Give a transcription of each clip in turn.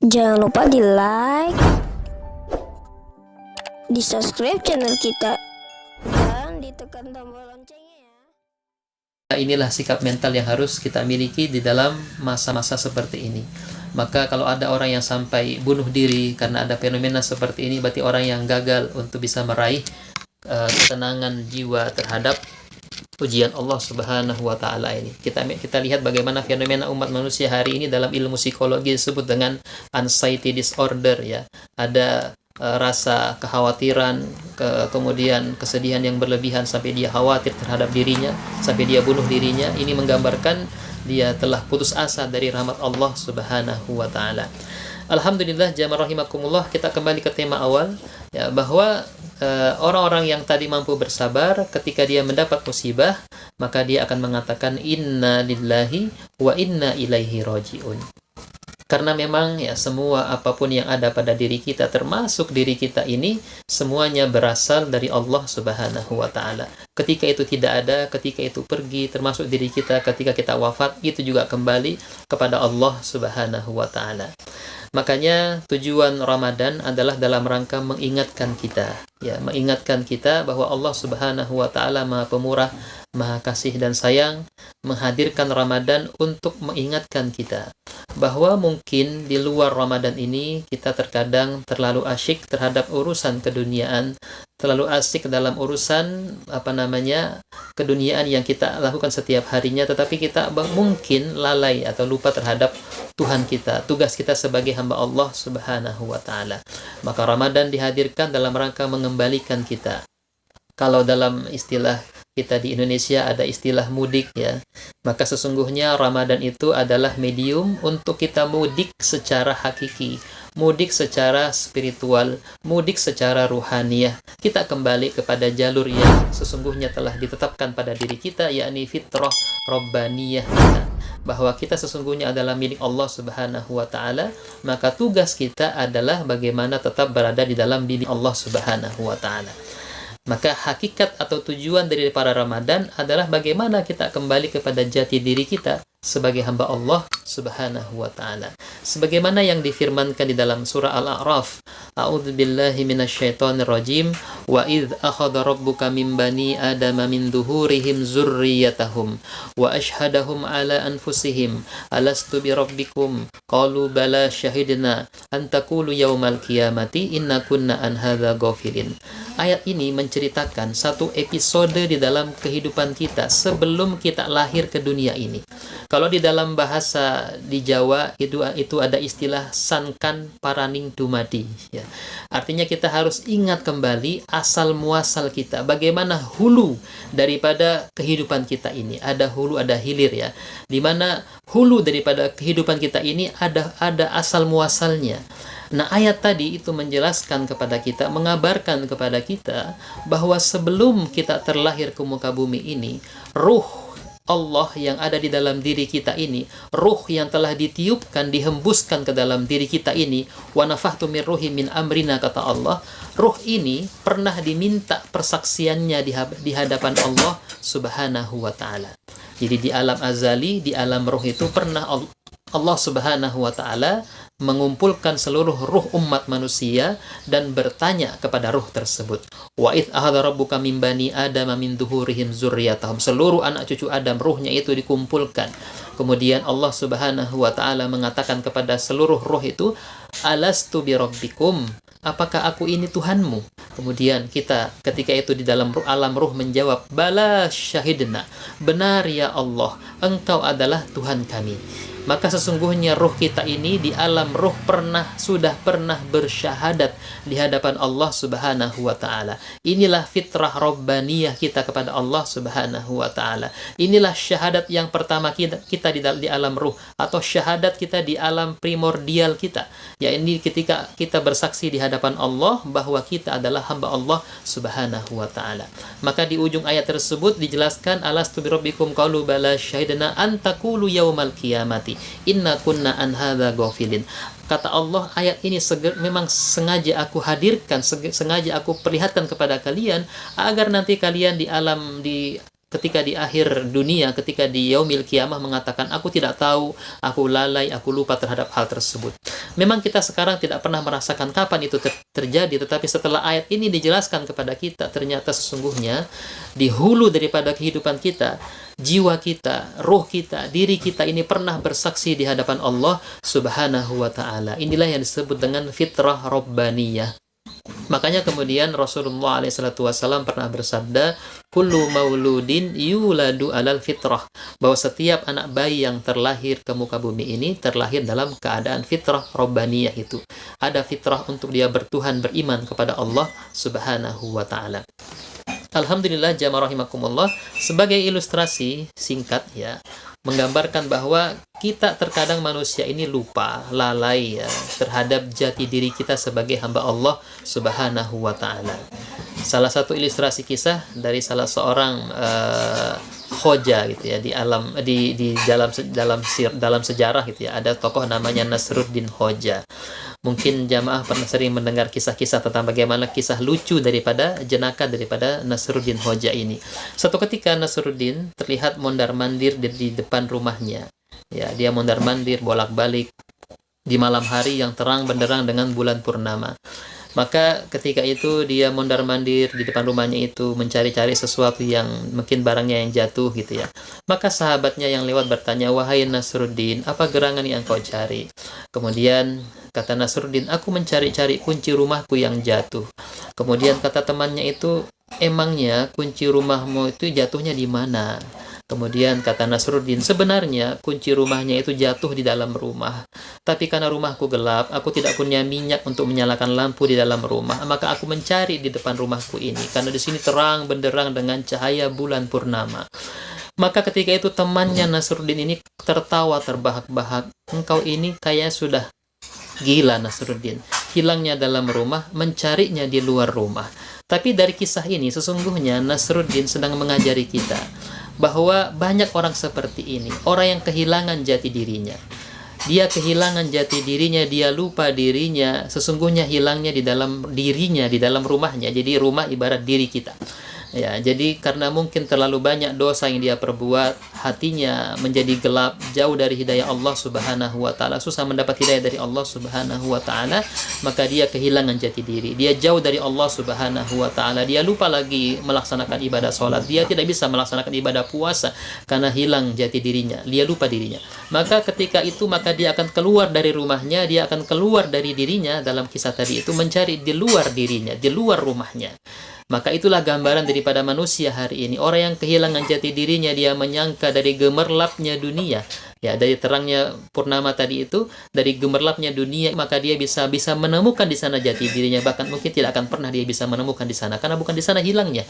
Jangan lupa di like, di subscribe channel kita, dan ditekan tombol loncengnya ya. Inilah sikap mental yang harus kita miliki di dalam masa-masa seperti ini. Maka kalau ada orang yang sampai bunuh diri karena ada fenomena seperti ini, berarti orang yang gagal untuk bisa meraih ketenangan jiwa terhadap ujian Allah Subhanahu wa taala ini. Kita lihat bagaimana fenomena umat manusia hari ini dalam ilmu psikologi disebut dengan anxiety disorder ya. Ada rasa kekhawatiran, kemudian kesedihan yang berlebihan sampai dia khawatir terhadap dirinya, sampai dia bunuh dirinya. Ini menggambarkan dia telah putus asa dari rahmat Allah Subhanahu wa taala. Alhamdulillah, jamaah rahimakumullah, kita kembali ke tema awal ya, bahwa orang-orang yang tadi mampu bersabar ketika dia mendapat musibah, maka dia akan mengatakan inna lillahi wa inna ilaihi rajiun. Karena memang ya semua apapun yang ada pada diri kita, termasuk diri kita ini, semuanya berasal dari Allah Subhanahu wa taala. Ketika itu tidak ada, ketika itu pergi, termasuk diri kita ketika kita wafat, itu juga kembali kepada Allah Subhanahu wa taala. Makanya tujuan Ramadan adalah dalam rangka mengingatkan kita, ya, mengingatkan kita bahwa Allah Subhanahu wa taala Maha Pemurah, Maha Kasih dan Sayang, menghadirkan Ramadan untuk mengingatkan kita bahwa mungkin di luar Ramadan ini kita terkadang terlalu asyik terhadap urusan keduniaan, terlalu asik dalam urusan keduniaan yang kita lakukan setiap harinya, tetapi kita mungkin lalai atau lupa terhadap Tuhan kita, tugas kita sebagai hamba Allah Subhanahu wa taala. Maka Ramadan dihadirkan dalam rangka mengembalikan kita. Kalau dalam istilah kita di Indonesia ada istilah mudik ya, maka sesungguhnya Ramadan itu adalah medium untuk kita mudik secara hakiki, mudik secara spiritual, mudik secara ruhaniyah. Kita kembali kepada jalur yang sesungguhnya telah ditetapkan pada diri kita, yakni fitrah rabbaniyah kita, bahwa kita sesungguhnya adalah milik Allah Subhanahu wa taala. Maka tugas kita adalah bagaimana tetap berada di dalam diri Allah Subhanahu wa taala. Maka hakikat atau tujuan dari para Ramadan adalah bagaimana kita kembali kepada jati diri kita sebagai hamba Allah Subhanahu wa taala. Sebagaimana yang difirmankan di dalam surah Al-A'raf, A'udzubillahi minasyaitonir rajim, wa idz akhadha rabbuka min bani adama min duhurihim dzurriyyatahum wa asyhadahum ala anfusihim alastu birabbikum qalu bala syahidna an taqulu yaumal qiyamati inna kunna an hadza ghafilin. Ayat ini menceritakan satu episode di dalam kehidupan kita sebelum kita lahir ke dunia ini. Kalau di dalam bahasa di Jawa itu ada istilah sankan paraning dumadi ya. Artinya kita harus ingat kembali asal muasal kita, bagaimana hulu daripada kehidupan kita ini. Ada hulu, ada hilir ya. Di mana hulu daripada kehidupan kita ini ada asal muasalnya. Nah, ayat tadi itu menjelaskan kepada kita, mengabarkan kepada kita bahwa sebelum kita terlahir ke muka bumi ini, ruh Allah yang ada di dalam diri kita ini, ruh yang telah ditiupkan, dihembuskan ke dalam diri kita ini, wa nafakhtu min ruhi min amrina, kata Allah, ruh ini pernah diminta persaksiannya di hadapan Allah Subhanahu wa taala. Jadi di alam azali, di alam ruh itu pernah Allah Subhanahu wa taala mengumpulkan seluruh ruh umat manusia dan bertanya kepada ruh tersebut. Wa idz akhadha rabbuka min bani adama min duhurihim dzurriyyatahum. Seluruh anak cucu Adam ruhnya itu dikumpulkan. Kemudian Allah Subhanahu wa taala mengatakan kepada seluruh ruh itu, alastu birabbikum, apakah aku ini Tuhanmu? Kemudian kita ketika itu di dalam alam ruh menjawab, bala syahidna, benar ya Allah, engkau adalah Tuhan kami. Maka sesungguhnya ruh kita ini di alam ruh sudah pernah bersyahadat di hadapan Allah Subhanahu wa taala. Inilah fitrah rabbaniyah kita kepada Allah Subhanahu wa taala. Inilah syahadat yang pertama kita di alam ruh, atau syahadat kita di alam primordial kita. Ya, ini ketika kita bersaksi di hadapan Allah bahwa kita adalah hamba Allah Subhanahu wa taala. Maka di ujung ayat tersebut dijelaskan, alastu birabbikum qalu bala syahidna an taqulu yaumal qiyamati inna kunna an hadza ghafilin. Kata Allah, ayat ini memang sengaja aku hadirkan, sengaja aku perlihatkan kepada kalian agar nanti kalian di ketika di akhir dunia, ketika di yaumil kiamah mengatakan, aku tidak tahu, aku lalai, aku lupa terhadap hal tersebut. Memang kita sekarang tidak pernah merasakan kapan itu terjadi, tetapi setelah ayat ini dijelaskan kepada kita, ternyata sesungguhnya di hulu daripada kehidupan kita, jiwa kita, roh kita, diri kita ini pernah bersaksi di hadapan Allah Subhanahu wa Ta'ala. Inilah yang disebut dengan fitrah Rabbaniyah. Makanya kemudian Rasulullah SAW pernah bersabda, kullu mauludin yuladu alal fitrah, bahwa setiap anak bayi yang terlahir ke muka bumi ini terlahir dalam keadaan fitrah Rabbaniyah itu. Ada fitrah untuk dia bertuhan, beriman kepada Allah Subhanahu wa Ta'ala. Alhamdulillah, jamaah rahimakumullah, sebagai ilustrasi singkat ya, menggambarkan bahwa kita terkadang manusia ini lupa, lalai ya, terhadap jati diri kita sebagai hamba Allah Subhanahu wa Ta'ala. Salah satu ilustrasi kisah dari salah seorang khoja gitu ya, di dalam sejarah gitu ya, ada tokoh namanya Nasruddin Khoja. Mungkin jamaah pernah sering mendengar kisah-kisah tentang bagaimana kisah lucu daripada jenaka daripada Nasruddin Khoja ini. Suatu ketika Nasruddin terlihat mondar-mandir di depan rumahnya. Ya, dia mondar-mandir bolak-balik di malam hari yang terang benderang dengan bulan purnama. Maka ketika itu dia mondar-mandir di depan rumahnya itu mencari-cari sesuatu yang mungkin barangnya yang jatuh gitu ya. Maka sahabatnya yang lewat bertanya, wahai Nasruddin, apa gerangan yang kau cari? Kemudian kata Nasruddin, aku mencari-cari kunci rumahku yang jatuh. Kemudian kata temannya itu, emangnya kunci rumahmu itu jatuhnya di mana? Kemudian kata Nasruddin, sebenarnya kunci rumahnya itu jatuh di dalam rumah. Tapi karena rumahku gelap, aku tidak punya minyak untuk menyalakan lampu di dalam rumah. Maka aku mencari di depan rumahku ini, karena di sini terang benderang dengan cahaya bulan purnama. Maka ketika itu temannya Nasruddin ini tertawa terbahak-bahak. Engkau ini kayak sudah gila Nasruddin. Hilangnya dalam rumah, mencarinya di luar rumah. Tapi dari kisah ini sesungguhnya Nasruddin sedang mengajari kita bahwa banyak orang seperti ini, orang yang kehilangan jati dirinya. Dia kehilangan jati dirinya, dia lupa dirinya, sesungguhnya hilangnya di dalam dirinya, di dalam rumahnya. Jadi rumah ibarat diri kita. Ya, jadi karena mungkin terlalu banyak dosa yang dia perbuat, hatinya menjadi gelap, jauh dari hidayah Allah Subhanahu wa Ta'ala, susah mendapat hidayah dari Allah Subhanahu wa Ta'ala, maka dia kehilangan jati diri. Dia jauh dari Allah Subhanahu wa Ta'ala, dia lupa lagi melaksanakan ibadah sholat, dia tidak bisa melaksanakan ibadah puasa karena hilang jati dirinya, dia lupa dirinya. Maka ketika itu maka dia akan keluar dari rumahnya, dia akan keluar dari dirinya dalam kisah tadi itu, mencari di luar dirinya, di luar rumahnya. Maka itulah gambaran daripada manusia hari ini. Orang yang kehilangan jati dirinya, dia menyangka dari gemerlapnya dunia, ya, dari terangnya purnama tadi itu, dari gemerlapnya dunia, maka dia bisa menemukan di sana jati dirinya. Bahkan mungkin tidak akan pernah dia bisa menemukan di sana, karena bukan di sana hilangnya.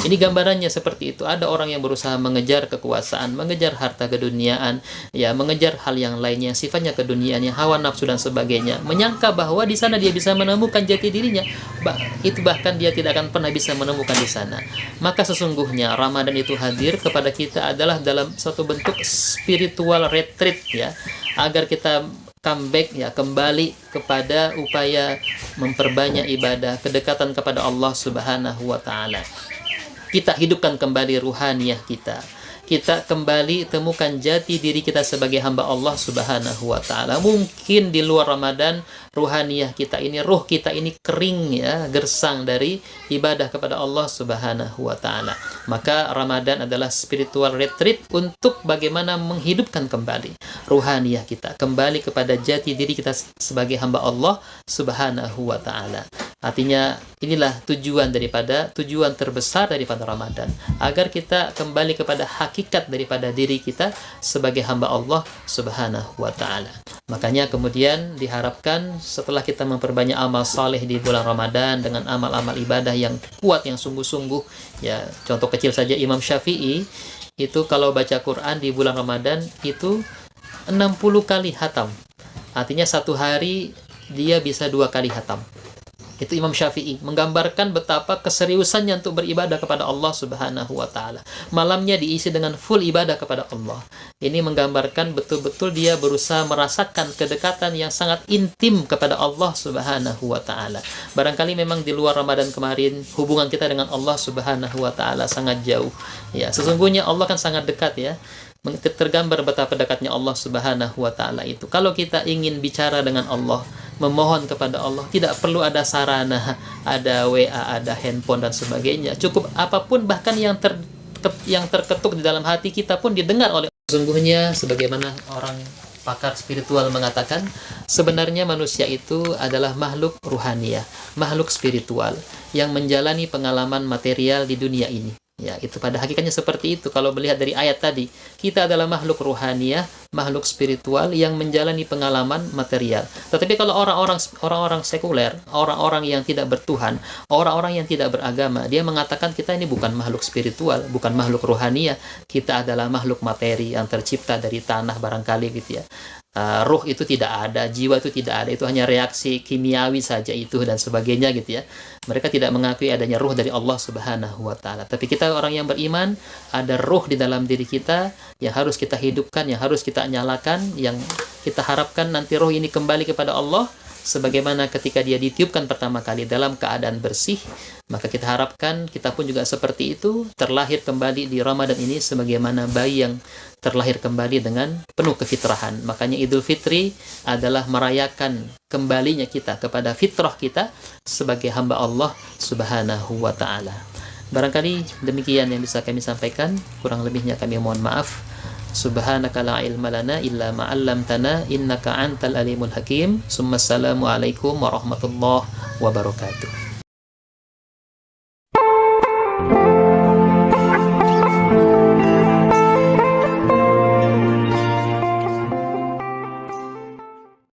Ini gambarannya seperti itu. Ada orang yang berusaha mengejar kekuasaan, mengejar harta keduniaan, ya, mengejar hal yang lainnya, sifatnya keduniaan, hawa nafsu dan sebagainya, menyangka bahwa di sana dia bisa menemukan jati dirinya. Itu bahkan dia tidak akan pernah bisa menemukan di sana. Maka sesungguhnya Ramadan itu hadir kepada kita adalah dalam suatu bentuk spiritual retreat ya, agar kita comeback ya, kembali kepada upaya memperbanyak ibadah, kedekatan kepada Allah Subhanahu wa Ta'ala. Kita hidupkan kembali ruhaniyah kita. Kita kembali temukan jati diri kita sebagai hamba Allah Subhanahu wa Ta'ala. Mungkin di luar Ramadan ruhaniyah kita ini, ruh kita ini kering ya, gersang dari ibadah kepada Allah Subhanahu wa Ta'ala. Maka Ramadan adalah spiritual retreat untuk bagaimana menghidupkan kembali ruhaniyah kita, kembali kepada jati diri kita sebagai hamba Allah Subhanahu wa Ta'ala. Artinya inilah tujuan terbesar daripada Ramadan, agar kita kembali kepada hakikat daripada diri kita sebagai hamba Allah Subhanahu wa Ta'ala. Makanya kemudian diharapkan setelah kita memperbanyak amal saleh di bulan Ramadan dengan amal-amal ibadah yang kuat, yang sungguh-sungguh ya. Contoh kecil saja, Imam Syafi'i itu kalau baca Quran di bulan Ramadan itu 60 kali hatam. Artinya satu hari dia bisa 2 kali hatam. Itu Imam Syafi'i menggambarkan betapa keseriusannya untuk beribadah kepada Allah Subhanahu wa taala. Malamnya diisi dengan full ibadah kepada Allah. Ini menggambarkan betul-betul dia berusaha merasakan kedekatan yang sangat intim kepada Allah Subhanahu wa taala. Barangkali memang di luar Ramadan kemarin hubungan kita dengan Allah Subhanahu wa taala sangat jauh. Ya, sesungguhnya Allah kan sangat dekat ya. Tergambar betapa dekatnya Allah Subhanahu wa taala itu. Kalau kita ingin bicara dengan Allah, memohon kepada Allah, tidak perlu ada sarana, ada WA, ada handphone dan sebagainya. Cukup apapun, bahkan yang terketuk di dalam hati kita pun didengar oleh. Sesungguhnya sebagaimana orang pakar spiritual mengatakan, sebenarnya manusia itu adalah makhluk ruhania, makhluk spiritual yang menjalani pengalaman material di dunia ini. Ya, itu pada hakikatnya seperti itu. Kalau melihat dari ayat tadi, kita adalah makhluk ruhaniah, makhluk spiritual yang menjalani pengalaman material. Tetapi kalau orang-orang sekuler, orang-orang yang tidak bertuhan, orang-orang yang tidak beragama, dia mengatakan kita ini bukan makhluk spiritual, bukan makhluk ruhaniah, kita adalah makhluk materi yang tercipta dari tanah barangkali gitu ya. Ruh itu tidak ada, jiwa itu tidak ada, itu hanya reaksi kimiawi saja itu dan sebagainya gitu ya. Mereka tidak mengakui adanya ruh dari Allah Subhanahu wa taala. Tapi kita orang yang beriman, ada ruh di dalam diri kita yang harus kita hidupkan, yang harus kita nyalakan, yang kita harapkan nanti ruh ini kembali kepada Allah sebagaimana ketika dia ditiupkan pertama kali dalam keadaan bersih. Maka kita harapkan kita pun juga seperti itu, terlahir kembali di Ramadan ini sebagaimana bayi yang terlahir kembali dengan penuh kefitrahan. Makanya Idul Fitri adalah merayakan kembalinya kita kepada fitrah kita sebagai hamba Allah Subhanahu wa taala. Barangkali demikian yang bisa kami sampaikan, kurang lebihnya kami mohon maaf. Subhanaka la ilma lana illa ma 'allamtana innaka antal alimul hakim. Assalamu alaikum warahmatullahi wabarakatuh.